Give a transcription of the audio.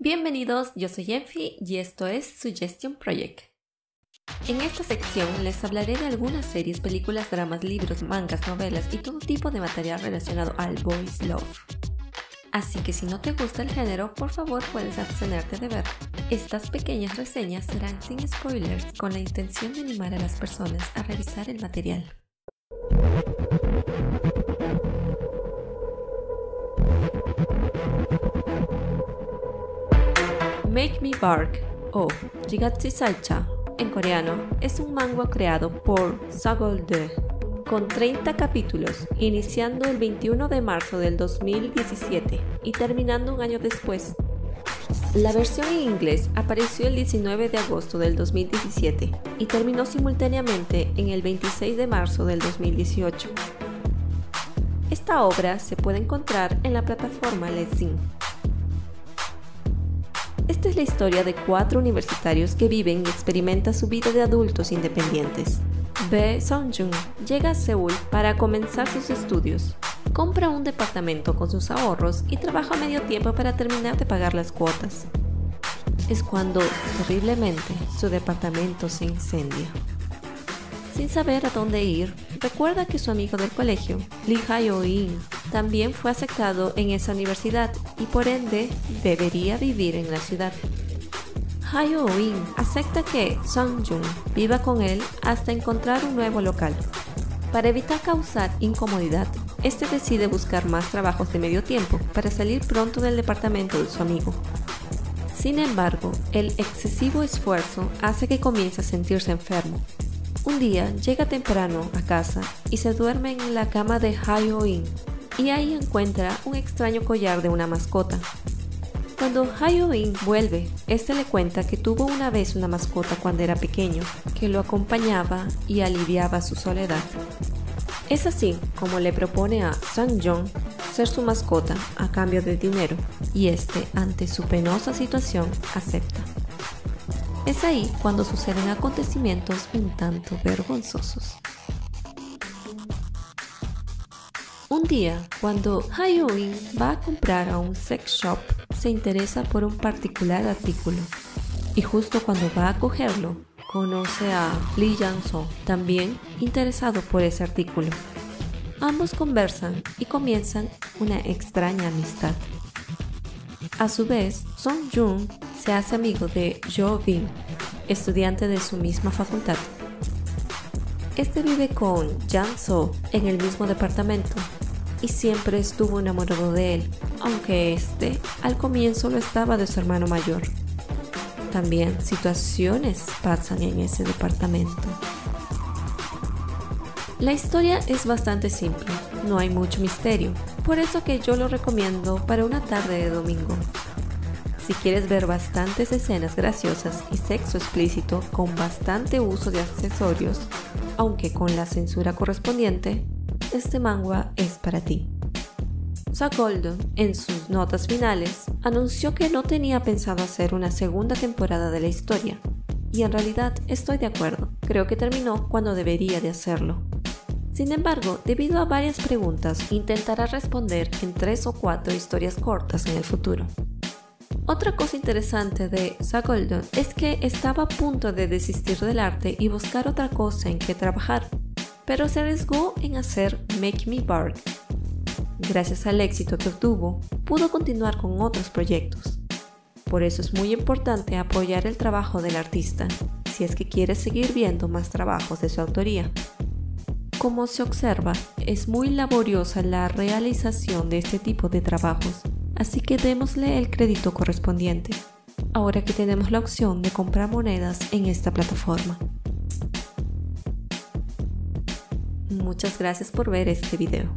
Bienvenidos, yo soy Enfi y esto es Suggestion Project. En esta sección les hablaré de algunas series, películas, dramas, libros, mangas, novelas y todo tipo de material relacionado al boys love. Así que si no te gusta el género, por favor puedes abstenerte de ver. Estas pequeñas reseñas serán sin spoilers, con la intención de animar a las personas a revisar el material. Make Me Bark o Jigatsu Salcha en coreano es un manga creado por Sagolde con 30 capítulos, iniciando el 21 de marzo del 2017 y terminando un año después. La versión en inglés apareció el 19 de agosto del 2017 y terminó simultáneamente en el 26 de marzo del 2018. Esta obra se puede encontrar en la plataforma Lezhin. Esta es la historia de 4 universitarios que viven y experimentan su vida de adultos independientes. Bae Sung-jun llega a Seúl para comenzar sus estudios. Compra un departamento con sus ahorros y trabaja a medio tiempo para terminar de pagar las cuotas. Es cuando, terriblemente, su departamento se incendia. Sin saber a dónde ir, recuerda que su amigo del colegio, Lee Hyo-in, también fue aceptado en esa universidad y por ende debería vivir en la ciudad. Hyo-in acepta que Sung-jun viva con él hasta encontrar un nuevo local. Para evitar causar incomodidad, este decide buscar más trabajos de medio tiempo para salir pronto del departamento de su amigo. Sin embargo, el excesivo esfuerzo hace que comience a sentirse enfermo. Un día llega temprano a casa y se duerme en la cama de Hyo-in y ahí encuentra un extraño collar de una mascota. Cuando Hyo-in vuelve, este le cuenta que tuvo una vez una mascota cuando era pequeño, que lo acompañaba y aliviaba su soledad. Es así como le propone a Sung-jun ser su mascota a cambio de dinero y este, ante su penosa situación, acepta. Es ahí cuando suceden acontecimientos un tanto vergonzosos. Un día, cuando Hyo-in va a comprar a un sex shop, se interesa por un particular artículo. Y justo cuando va a cogerlo, conoce a Lee Jang-soo, también interesado por ese artículo. Ambos conversan y comienzan una extraña amistad. A su vez, Sung-jun se hace amigo de Jo-bin, estudiante de su misma facultad. Este vive con Jang-soo en el mismo departamento y siempre estuvo enamorado de él, aunque este al comienzo lo estaba de su hermano mayor. También situaciones pasan en ese departamento. La historia es bastante simple, no hay mucho misterio, por eso que yo lo recomiendo para una tarde de domingo. Si quieres ver bastantes escenas graciosas y sexo explícito con bastante uso de accesorios, aunque con la censura correspondiente, este manga es para ti. Sagoldo, en sus notas finales, anunció que no tenía pensado hacer una segunda temporada de la historia, y en realidad estoy de acuerdo, creo que terminó cuando debería de hacerlo. Sin embargo, debido a varias preguntas, intentará responder en 3 o 4 historias cortas en el futuro. Otra cosa interesante de Sagoldo es que estaba a punto de desistir del arte y buscar otra cosa en que trabajar, pero se arriesgó en hacer Make Me Bark. Gracias al éxito que obtuvo, pudo continuar con otros proyectos. Por eso es muy importante apoyar el trabajo del artista, si es que quiere seguir viendo más trabajos de su autoría. Como se observa, es muy laboriosa la realización de este tipo de trabajos, así que démosle el crédito correspondiente, ahora que tenemos la opción de comprar monedas en esta plataforma. Muchas gracias por ver este video.